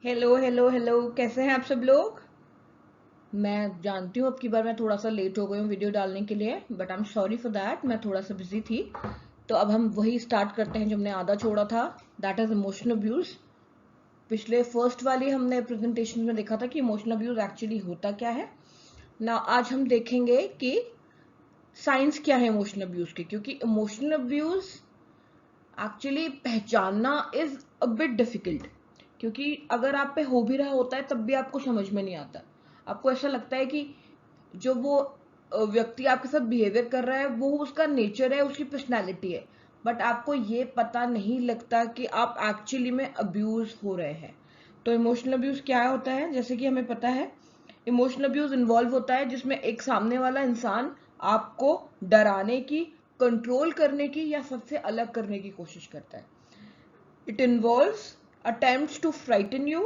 Hello hello hello, कैसे हैं आप सब लोग। मैं जानती हूँ अब की बार मैं थोड़ा सा लेट हो गई हूँ वीडियो डालने के लिए, but I am sorry for that. मैं थोड़ा सा बिजी थी। तो अब हम वही स्टार्ट करते हैं जो हमने आधा छोड़ा था। That is emotional abuse. पिछले फर्स्ट वाली हमने प्रेजेंटेशन में देखा था कि इमोशनल अब्यूज एक्चुअली होता क्या है ना। आज हम देखेंगे कि साइंस क्या है इमोशनल अब्यूज के, क्योंकि इमोशनल अब्यूज एक्चुअली पहचानना इज अ बिट डिफिकल्ट। क्योंकि अगर आप पे हो भी रहा होता है तब भी आपको समझ में नहीं आता। आपको ऐसा लगता है कि जो वो व्यक्ति आपके साथ बिहेवियर कर रहा है वो उसका नेचर है, उसकी पर्सनैलिटी है। बट आपको ये पता नहीं लगता कि आप एक्चुअली में अब्यूज हो रहे हैं। तो इमोशनल अब्यूज क्या होता है, जैसे कि हमें पता है इमोशनल अब्यूज इन्वॉल्व होता है जिसमें एक सामने वाला इंसान आपको डराने की, कंट्रोल करने की या सबसे अलग करने की कोशिश करता है। It involves attempts to frighten you,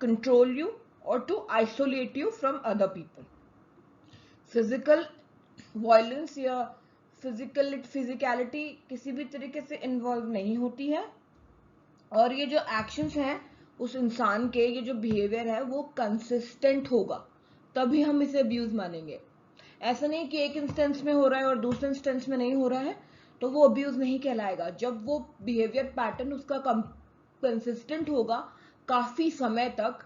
control you और to isolate you from other people. Physical violence या फिजिकलिटी किसी भी तरीके से इन्वॉल्व नहीं होती है। और ये जो एक्शंस हैं उस इंसान के, ये जो बिहेवियर है वो कंसिस्टेंट होगा, तभी हम इसे अब्यूज मानेंगे। ऐसा नहीं कि एक इंस्टेंस में हो रहा है और दूसरे इंस्टेंस में नहीं हो रहा है तो वो अब्यूज नहीं कहलाएगा। जब वो बिहेवियर पैटर्न उसका कंसिस्टेंट होगा काफी समय तक,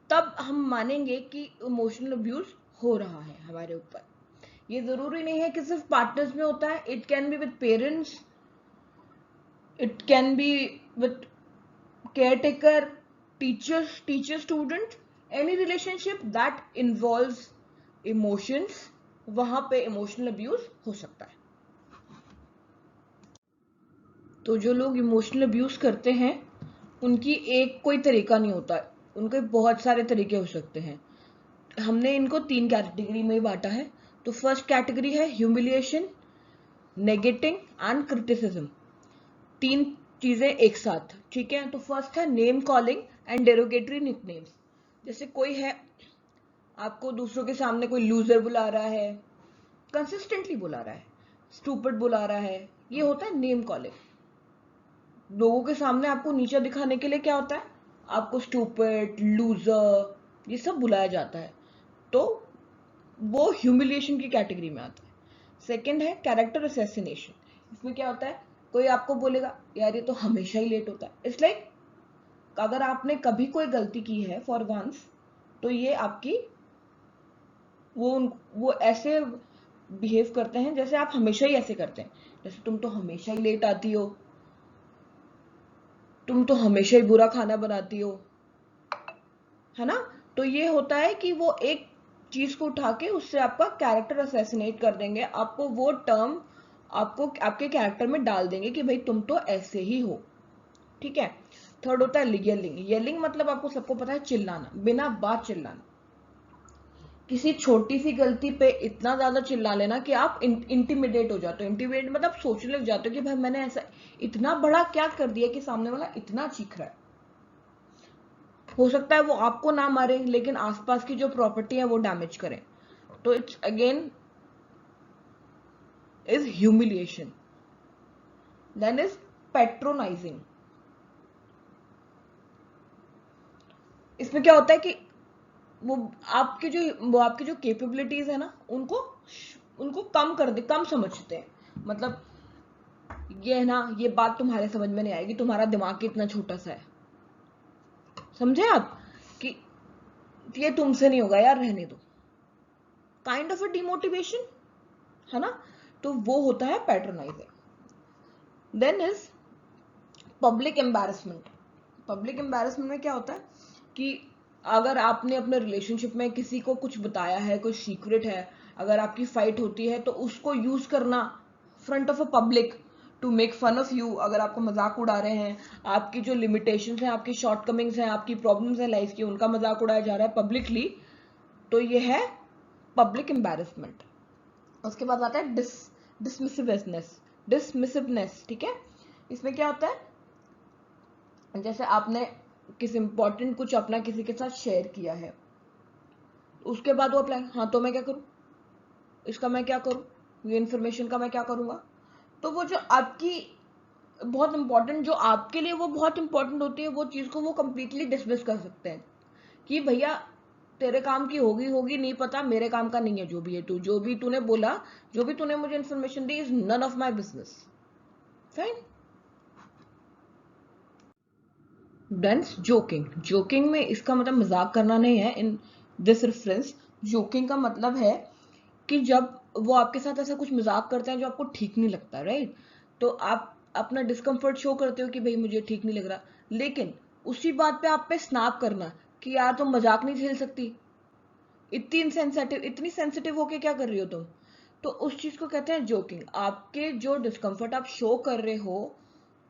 तब हम मानेंगे कि इमोशनल अब्यूज हो रहा है हमारे ऊपर। ये जरूरी नहीं है कि सिर्फ पार्टनर्स में होता है। It can be with parents, it can be with caretaker, teacher student, any relationship that involves emotions, वहां पे इमोशनल अब्यूज हो सकता है। तो जो लोग इमोशनल अब्यूज करते हैं उनकी एक कोई तरीका नहीं होता, उनके बहुत सारे तरीके हो सकते हैं। हमने इनको 3 कैटेगरी में बांटा है। तो फर्स्ट कैटेगरी है ह्यूमिलिएशन, नेगेटिंग एंड क्रिटिसिज्म। 3 चीजें एक साथ, ठीक है। तो फर्स्ट है name calling and derogatory nicknames. जैसे कोई है, आपको दूसरों के सामने कोई लूजर बुला रहा है, कंसिस्टेंटली बुला रहा है, स्टूपिड बुला रहा है, ये होता है नेम कॉलिंग। लोगों के सामने आपको नीचा दिखाने के लिए क्या होता है, आपको स्टूपिड, लूजर ये सब बुलाया जाता है। तो वो ह्यूमिलिएशन की कैटेगरी में आता है। सेकंड है कैरेक्टर असैसिनेशन। इसमें क्या होता है, कोई आपको बोलेगा यार ये तो हमेशा ही लेट होता है। इट्स लाइक अगर आपने कभी कोई गलती की है फॉर वंस, तो ये आपकी वो वो ऐसे बिहेव करते हैं जैसे आप हमेशा ही ऐसे करते हैं। जैसे तुम तो हमेशा ही लेट आती हो, तुम तो हमेशा ही बुरा खाना बनाती हो, है ना। तो ये होता है कि वो एक चीज को उठा के उससे आपका कैरेक्टर असैसिनेट कर देंगे, आपको वो टर्म आपको आपके कैरेक्टर में डाल देंगे कि भाई तुम तो ऐसे ही हो, ठीक है। थर्ड होता है येलिंग। येलिंग मतलब आपको सबको पता है चिल्लाना, बिना बात चिल्लाना। किसी छोटी सी गलती पे इतना ज्यादा चिल्ला लेना कि आप इंटिमिडेट हो जाते हो। इंटिमिडेट मतलब सोचने लग जाते हो कि भाई मैंने ऐसा इतना बड़ा क्या कर दिया कि सामने वाला इतना चीख रहा है। हो सकता है वो आपको ना मारे लेकिन आसपास की जो प्रॉपर्टी है वो डैमेज करें। तो it's again is humiliation. Then is patronising. इसमें क्या होता है कि वो आपकी जो कैपेबिलिटीज है ना, उनको उनको कम कर दे, कम समझते हैं। मतलब ये है ना, ये बात तुम्हारे समझ में नहीं आएगी, तुम्हारा दिमाग कितना छोटा सा है। समझे आप कि ये तुमसे नहीं होगा यार, रहने दो। काइंड ऑफ अ डिमोटिवेशन, है ना। तो वो होता है patronizing. Then is public embarrassment. Public embarrassment में क्या होता है कि अगर आपने अपने रिलेशनशिप में किसी को कुछ बताया है, कोई सीक्रेट है, अगर आपकी फाइट होती है तो उसको यूज करना front of a public to make fun of you. अगर आपको मजाक उड़ा रहे हैं, आपकी जो लिमिटेशंस हैं, आपकी शॉर्टकमिंग्स हैं, आपकी प्रॉब्लम्स हैं लाइफ की, उनका मजाक उड़ाया जा रहा है पब्लिकली, तो ये है पब्लिक एम्बैरसमेंट। उसके बाद आता है डिसमिसिवनेस, ठीक है। इसमें क्या होता है, जैसे आपने किसी इंपॉर्टेंट कुछ अपना किसी के साथ शेयर किया है, उसके बाद वो अप्लाई, हाँ तो मैं क्या करूं, इसका मैं क्या करूं, ये इन्फॉर्मेशन का मैं क्या करूंगा। तो वो जो आपकी बहुत इंपॉर्टेंट, जो आपके लिए वो बहुत इंपॉर्टेंट होती है, वो चीज को वो कंप्लीटली डिसमिस कर सकते हैं कि भैया तेरे काम की होगी होगी, नहीं पता, मेरे काम का नहीं है, जो भी है तू, जो भी तूने बोला, जो भी तूने मुझे इन्फॉर्मेशन दी, is none of my business. Fine. Then's joking, joking में इसका मतलब मजाक करना नहीं है। इन दिस रेफरेंस जोकिंग का मतलब है कि जब वो आपके साथ ऐसा कुछ मजाक करते हैं जो आपको ठीक नहीं लगता, राइट, तो आप अपना डिस्कम्फर्ट शो करते हो कि भाई मुझे ठीक नहीं लग रहा, लेकिन उसी बात पे आप पे स्नैप करना कि यार तुम मजाक नहीं झेल सकती, इतनी इनसेंसिटिव, इतनी सेंसिटिव होके क्या कर रही हो तुम, तो उस चीज को कहते हैं जोकिंग। आपके जो डिस्कम्फर्ट आप शो कर रहे हो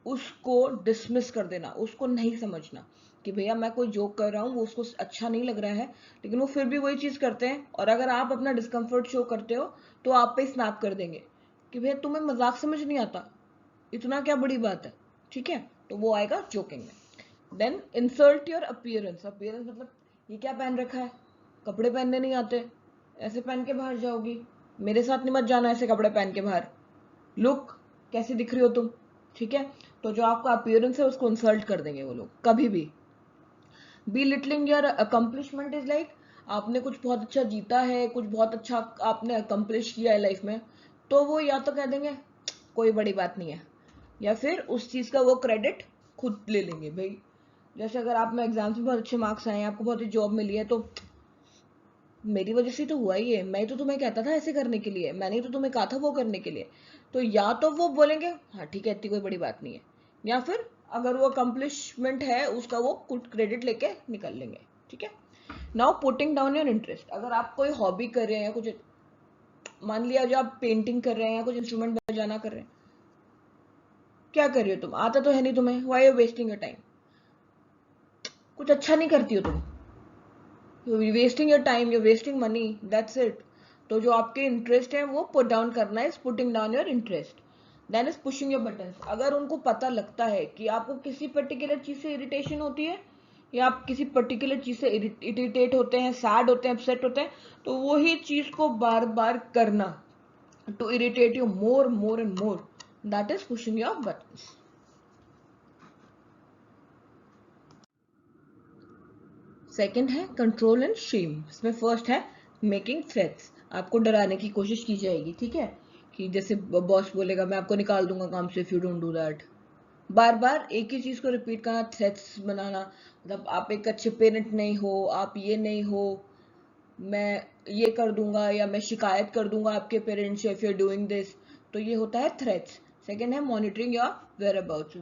उसको डिसमिस कर देना, उसको नहीं समझना कि भैया मैं कोई जोक कर रहा हूँ, वो उसको अच्छा नहीं लग रहा है, लेकिन वो फिर भी वही चीज करते हैं, और अगर आप अपना डिस्कम्फर्ट शो करते हो तो आप पे स्नैप कर देंगे कि भैया तुम्हें मजाक समझ नहीं आता, इतना क्या बड़ी बात है, ठीक है, तो वो आएगा जोकिंग में। Then insult your appearance, appearance मतलब ये क्या पहन रखा है, कपड़े पहनने नहीं आते, ऐसे पहन के बाहर जाओगी, मेरे साथ नहीं मत जाना ऐसे कपड़े पहन के बाहर, लुक कैसी दिख रही हो तुम, ठीक है, तो जो आपका अपीयरेंस है उसको इंसल्ट कर देंगे वो लोग कभी भी। Belittling your accomplishment is like आपने कुछ बहुत अच्छा जीता है, कुछ बहुत अच्छा आपने अकम्पलिश किया है लाइफ में, तो वो या तो कह देंगे कोई बड़ी बात नहीं है, या फिर उस चीज का वो क्रेडिट खुद ले लेंगे भाई। जैसे अगर आप में एग्जाम्स में बहुत अच्छे मार्क्स आए हैं, आपको बहुत अच्छी जॉब मिली है, तो मेरी वजह से तो हुआ ही है, मैं तो तुम्हें कहता था ऐसे करने के लिए, मैंने तो तुम्हें कहा था वो करने के लिए, तो या तो वो बोलेंगे हाँ ठीक है इतनी कोई बड़ी बात नहीं है, या फिर अगर वो अकम्पलिशमेंट है उसका वो कुछ क्रेडिट लेके निकल लेंगे, ठीक है। Now putting down your interest, अगर आप कोई हॉबी कर रहे हैं, कुछ मान लिया जो आप पेंटिंग कर रहे हैं या कुछ इंस्ट्रूमेंट बजाना कर रहे हैं, क्या कर रहे हो तुम, आता तो है नहीं तुम्हें, why are wasting your time, कुछ अच्छा नहीं करती हो तुम, you wasting your time, you wasting money, that's it. तो जो आपके इंटरेस्ट है वो पुट डाउन करना है, putting down your interest. Then is pushing your button, अगर उनको पता लगता है कि आपको किसी पर्टिकुलर चीज से इरिटेशन होती है, या आप किसी पर्टिकुलर चीज से इरिटेट होते हैं, सैड होते हैं, अपसेट होते हैं, तो वही चीज को बार बार करना, to irritate you more more and more, that is pushing your button. Second है कंट्रोल एंड शेम, इसमें फर्स्ट है मेकिंग थ्रेट्स, आपको डराने की कोशिश की जाएगी, ठीक है, कि जैसे बॉस बोलेगा मैं आपको निकाल दूंगा काम से if you don't do that, बार बार एक ही चीज को रिपीट करना, थ्रेट्स बनाना, मतलब आप एक अच्छे पेरेंट नहीं हो, आप ये नहीं हो, मैं ये कर दूंगा, या मैं शिकायत कर दूंगा आपके पेरेंट्स से if you are doing this, तो ये होता है थ्रेट्स। सेकंड है मॉनिटरिंग योर वेयर अबाउट्स,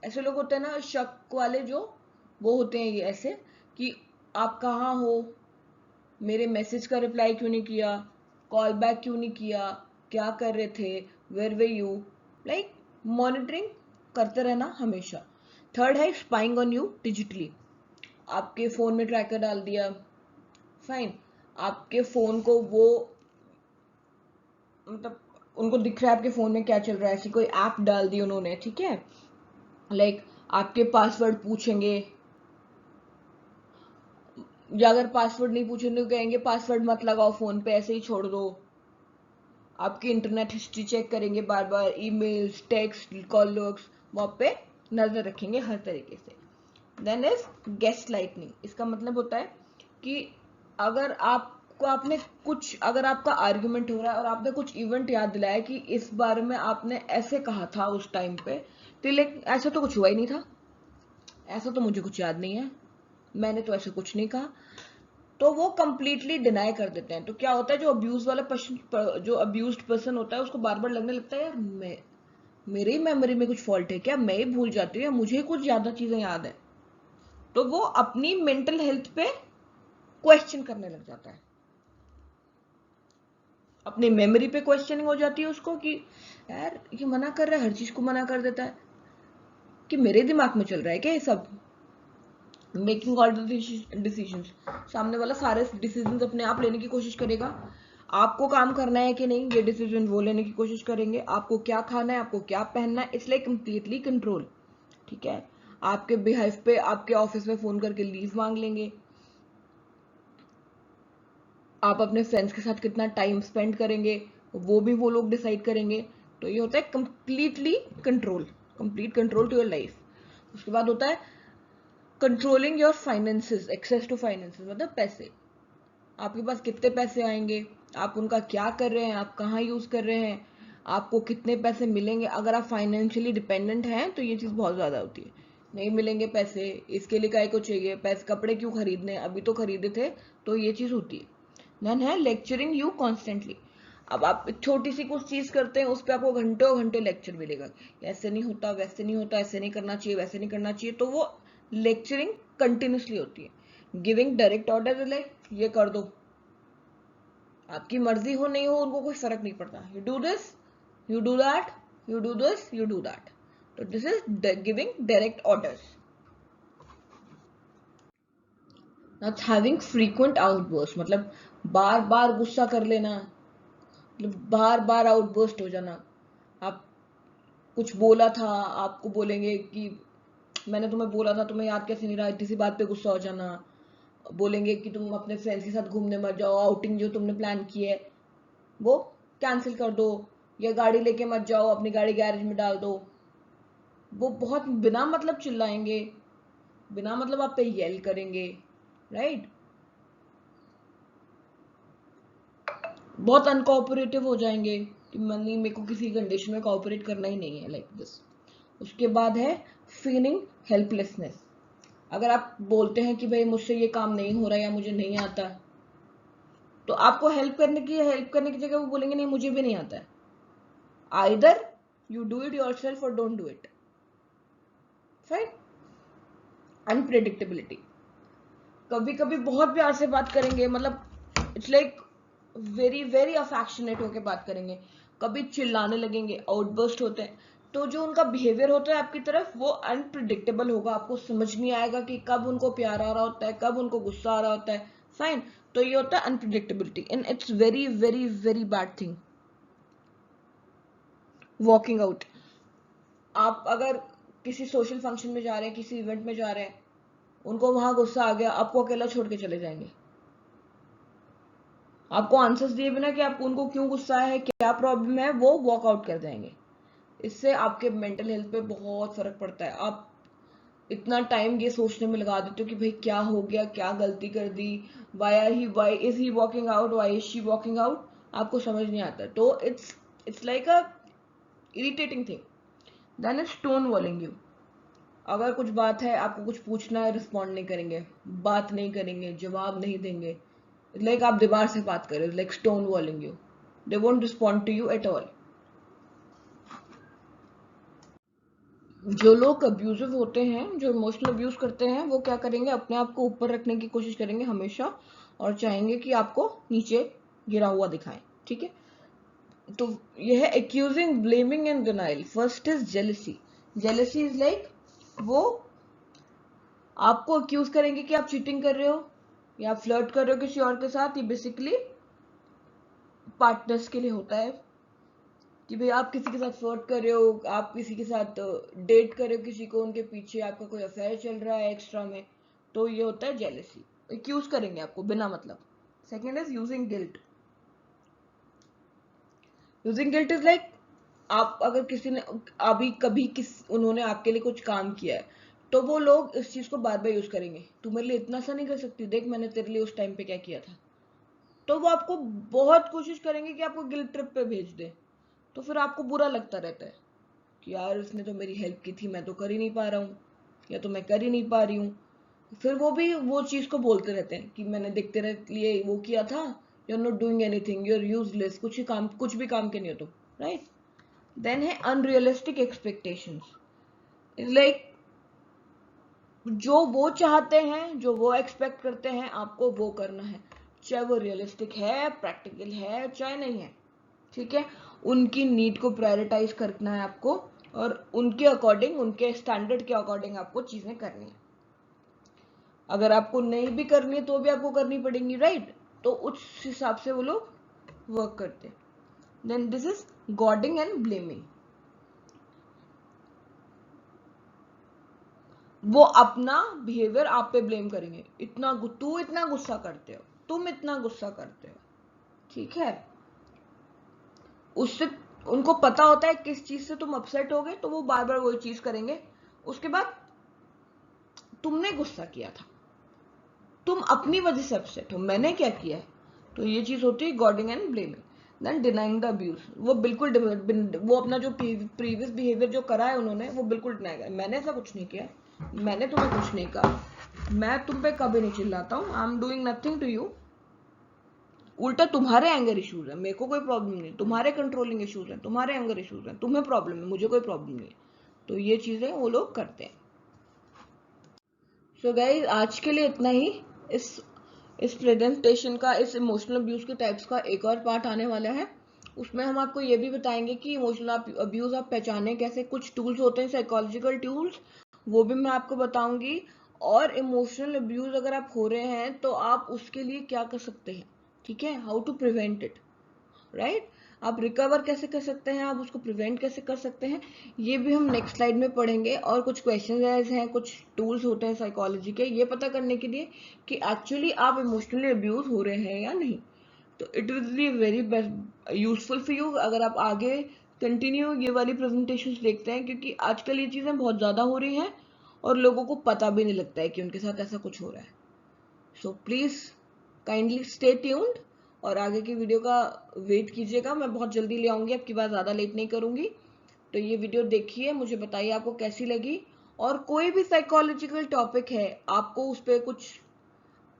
ऐसे लोग होते हैं ना शक वाले, जो वो होते हैं ये ऐसे कि आप कहाँ हो, मेरे मैसेज का रिप्लाई क्यों नहीं किया, कॉल बैक क्यों नहीं किया, क्या कर रहे थे, where were you, like monitoring करते रहना हमेशा। थर्ड है स्पाइंग ऑन यू डिजिटली, आपके फोन में ट्रैकर डाल दिया, फाइन, आपके फोन को वो, मतलब उनको दिख रहा है आपके फोन में क्या चल रहा है, ऐसी कोई ऐप डाल दी उन्होंने, ठीक है, लाइक आपके पासवर्ड पूछेंगे, या अगर पासवर्ड नहीं पूछेंगे तो कहेंगे पासवर्ड मत लगाओ फोन पे, ऐसे ही छोड़ दो, आपकी इंटरनेट हिस्ट्री चेक करेंगे बार बार, ईमेल्स, टेक्स्ट, कॉल लॉग्स, वहां पे नजर रखेंगे हर तरीके से। देन इज गेस्ट लाइटनिंग, इसका मतलब होता है कि अगर आपको आपने कुछ, अगर आपका आर्ग्यूमेंट हो रहा है और आपने कुछ इवेंट याद दिलाया कि इस बारे में आपने ऐसे कहा था उस टाइम पे, तो लेकिन ऐसा तो कुछ हुआ ही नहीं था, ऐसा तो मुझे कुछ याद नहीं है, मैंने तो ऐसा कुछ नहीं कहा, तो वो कंप्लीटली डिनाई कर देते हैं। तो क्या होता है, जो अब्यूज वाला पर्सन, जो अब्यूज्ड पर्सन होता है, उसको बार बार लगने लगता है यार मैं, मेरी ही मेमोरी में कुछ फॉल्ट है क्या, मैं ही भूल जाती हूँ या मुझे कुछ ज्यादा चीजें याद है, तो वो अपनी मेंटल हेल्थ पे क्वेश्चन करने लग जाता है, अपनी मेमोरी पे क्वेश्चनिंग हो जाती है उसको कि यार ये मना कर रहा है, हर चीज को मना कर देता है, कि मेरे दिमाग में चल रहा है क्या ये सब, मेकिंग ऑल डिसीजंस, सामने वाला सारे डिसीजंस अपने आप लेने की कोशिश करेगा, आपको काम करना है कि नहीं ये डिसीजन वो लेने की कोशिश करेंगे, आपको क्या खाना है, आपको क्या पहनना है, इसलिए कंप्लीटली कंट्रोल, ठीक है, आपके बिहेव पे आपके ऑफिस में फोन करके लीव मांग लेंगे, आप अपने फ्रेंड्स के साथ कितना टाइम स्पेंड करेंगे वो भी वो लोग डिसाइड करेंगे, तो ये होता है completely control. Complete control to your life. उसके बाद होता है controlling your finances, access to finances, मतलब पैसे। आपके पास कितने पैसे आएंगे, आप उनका क्या कर रहे हैं, आप कहाँ यूज कर रहे हैं, आपको कितने पैसे मिलेंगे। अगर आप फाइनेंशियली डिपेंडेंट हैं तो ये चीज बहुत ज्यादा होती है। नहीं मिलेंगे पैसे, इसके लिए काय को चाहिए पैसे, कपड़े क्यों खरीदने, अभी तो खरीदे थे। तो ये चीज होती है। देन है लेक्चरिंग यू कॉन्स्टेंटली। अब आप छोटी सी कुछ चीज करते हैं, उस पर आपको घंटों घंटे लेक्चर मिलेगा, ऐसे नहीं होता, वैसे नहीं होता, ऐसे नहीं करना चाहिए, वैसे नहीं करना चाहिए। तो वो लेक्चरिंग कंटिन्यूसली होती है। गिविंग डायरेक्ट ऑर्डर, लाइक ये कर दो, आपकी मर्जी हो नहीं हो उनको कोई फर्क नहीं पड़ता, you do this, you do that, you do this, you do that. तो this is giving direct orders. Not having frequent outburst, मतलब बार बार गुस्सा कर लेना, मतलब बार बार आउटबर्स्ट हो जाना। आप कुछ बोला था, आपको बोलेंगे कि मैंने तुम्हें बोला था, तुम्हें याद कैसे नहीं रहा, इतनी सी बात पे गुस्सा हो जाना। बोलेंगे कि तुम अपने फ्रेंड्स के साथ घूमने मत जाओ, आउटिंग जो तुमने प्लान की है वो कैंसिल कर दो, या गाड़ी लेके मत जाओ, अपनी गाड़ी गैरेज में डाल दो। वो बहुत बिना मतलब चिल्लाएंगे, बिना मतलब आप पे येल करेंगे, राइट। बहुत अनकोऑपरेटिव हो जाएंगे कि नहीं, मेरे को किसी कंडीशन में कोऑपरेट करना ही नहीं है, लाइक दिस। उसके बाद है फीलिंग हेल्पलेसनेस। अगर आप बोलते हैं कि भाई मुझसे ये काम नहीं हो रहा या मुझे नहीं आता, तो आपको हेल्प करने की जगह वो बोलेंगे नहीं मुझे भी नहीं आता है। Either you do it yourself और don't do it, fine. Unpredictability, कभी कभी बहुत प्यार से बात करेंगे, मतलब it's like very very affectionate होके बात करेंगे, कभी चिल्लाने लगेंगे, आउटबर्स्ट होते हैं। तो जो उनका बिहेवियर होता है आपकी तरफ वो अनप्रिडिक्टेबल होगा, आपको समझ नहीं आएगा कि कब उनको प्यार आ रहा होता है, कब उनको गुस्सा आ रहा होता है, फाइन। तो ये होता है unpredictability, and it's very very very bad thing. Walking out, आप अगर किसी सोशल फंक्शन में जा रहे हैं, किसी इवेंट में जा रहे हैं, उनको वहां गुस्सा आ गया, आपको अकेला छोड़ के चले जाएंगे, आपको आंसर्स दिए बिना कि आपको उनको क्यों गुस्सा है, क्या प्रॉब्लम है, वो वॉकआउट कर जाएंगे। इससे आपके मेंटल हेल्थ पे बहुत फर्क पड़ता है। आप इतना टाइम ये सोचने में लगा देते हो कि भाई क्या हो गया, क्या गलती कर दी, why is he walking out, why is she walking out, आपको समझ नहीं आता। तो it's like a irritating thing. Then is stonewalling you. अगर कुछ बात है, आपको कुछ पूछना है, रिस्पॉन्ड नहीं करेंगे, बात नहीं करेंगे, जवाब नहीं देंगे, लाइक आप दीवार से बात करें, like stonewalling you, they won't respond to you at all. जो लोग अब्यूजिव होते हैं, जो इमोशनल अब्यूज करते हैं, वो क्या करेंगे, अपने आप को ऊपर रखने की कोशिश करेंगे हमेशा, और चाहेंगे कि आपको नीचे गिरा हुआ दिखाएं, ठीक है। तो यह है accusing, blaming and denial. First is jealousy. Jealousy is like वो आपको अक्यूज करेंगे कि आप चीटिंग कर रहे हो या फ्लर्ट कर रहे हो किसी और के साथ। ये बेसिकली पार्टनर्स के लिए होता है कि भाई आप किसी के साथ फ्लर्ट कर रहे हो, आप किसी के साथ डेट कर रहे हो किसी को, उनके पीछे आपका कोई अफेयर चल रहा है एक्स्ट्रा में। तो ये होता है जेलसी, एक्यूज करेंगे आपको बिना मतलब। Second is using guilt. Using guilt is like आप अगर किसी ने अभी कभी उन्होंने आपके लिए कुछ काम किया है, तो वो लोग इस चीज को बार बार यूज करेंगे, तू मेरे लिए इतना सा नहीं कर सकती, देख मैंने तेरे लिए उस टाइम पे क्या किया था। तो वो आपको बहुत कोशिश करेंगे कि आपको गिल्ट ट्रिप पे भेज दे। तो फिर आपको बुरा लगता रहता है कि यार उसने तो मेरी हेल्प की थी, मैं तो कर ही नहीं पा रहा हूँ, या तो मैं कर ही नहीं पा रही हूँ। फिर वो भी वो चीज को बोलते रहते हैं कि मैंने देखते रहे लिए वो किया था, you are not doing anything, you are useless, कुछ भी काम के नहीं हो तुम, राइट। देन है अनरियलिस्टिक एक्सपेक्टेशंस। इज लाइक जो वो चाहते हैं, जो वो एक्सपेक्ट करते हैं, आपको वो करना है, चाहे वो रियलिस्टिक है, प्रैक्टिकल है, चाहे नहीं है, ठीक है। उनकी नीड को प्रायोरिटाइज करना है आपको, और उनके अकॉर्डिंग, उनके स्टैंडर्ड के अकॉर्डिंग आपको चीजें करनी है। अगर आपको नहीं भी करनी है तो भी आपको करनी पड़ेंगी, राइट। तो उस हिसाब से वो लोग वर्क करते हैं। Then this is goading and blaming. वो अपना बिहेवियर आप पे ब्लेम करेंगे, तू इतना गुस्सा करते हो, तुम इतना गुस्सा करते हो, ठीक है। उससे उनको पता होता है किस चीज से तुम अपसेट हो गए, तो वो बार बार वही चीज करेंगे। उसके बाद तुमने गुस्सा किया था, तुम अपनी वजह से अपसेट हो, मैंने क्या किया है? तो ये चीज होती है goading and blaming. Then denying the abuse, वो बिल्कुल वो अपना जो प्रीवियस बिहेवियर जो करा है उन्होंने, वो बिल्कुल डिनाई करा। मैंने ऐसा कुछ नहीं किया, मैंने तुम्हें कुछ नहीं कहा, मैं तुम पे कभी नहीं चिल्लाता हूँ, I am doing nothing to you. उल्टा तुम्हारे एंगर इश्यूज है, मेरे को कोई प्रॉब्लम नहीं, तुम्हारे कंट्रोलिंग इश्यूज है, तुम्हारे एंगर इश्यूज है, तुम्हें प्रॉब्लम है, मुझे कोई प्रॉब्लम नहीं है। तो ये चीजें वो लोग करते हैं। सो गाइस, आज के लिए इतना ही। इस प्रेजेंटेशन का, इस इमोशनल अब्यूज के टाइप्स का एक और पार्ट आने वाला है। उसमें हम आपको ये भी बताएंगे कि इमोशनल अब्यूज आप पहचाने कैसे, कुछ टूल्स होते हैं साइकोलॉजिकल टूल्स, वो भी मैं आपको बताऊंगी। और इमोशनल अब्यूज अगर आप हो रहे हैं तो आप उसके लिए क्या कर सकते हैं, ठीक है, how to prevent it, right. आप रिकवर कैसे कर सकते हैं, आप उसको प्रिवेंट कैसे कर सकते हैं, ये भी हम नेक्स्ट स्लाइड में पढ़ेंगे। और कुछ क्वेश्चन हैं, कुछ टूल्स होते हैं साइकोलॉजी के, ये पता करने के लिए कि एक्चुअली आप इमोशनली अब्यूज हो रहे हैं या नहीं। तो it will be very useful for you अगर आप आगे कंटिन्यू ये वाली प्रेजेंटेशन देखते हैं, क्योंकि आजकल ये चीजें बहुत ज्यादा हो रही हैं और लोगों को पता भी नहीं लगता है कि उनके साथ ऐसा कुछ हो रहा है। So please kindly stay tuned और आगे की वीडियो का वेट कीजिएगा। मैं बहुत जल्दी ले आऊंगी, आपकी बात ज्यादा लेट नहीं करूंगी। तो ये वीडियो देखिए, मुझे बताइए आपको कैसी लगी। और कोई भी साइकोलॉजिकल टॉपिक है, आपको उस पर कुछ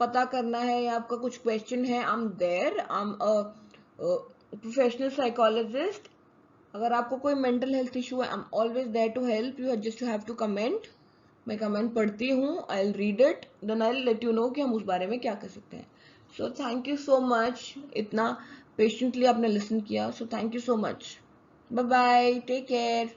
पता करना है या आपका कुछ क्वेश्चन है, I am there, I am professional psychologist. अगर आपको कोई मेंटल हेल्थ इशू है, I am always there to help you, just you have to comment. मैं कमेंट पढ़ती हूँ, I will read it, then I will let you know कि हम उस बारे में क्या कर सकते हैं। So thank you so much, इतना पेशेंटली आपने लिसन किया, so thank you so much. Bye bye, take care.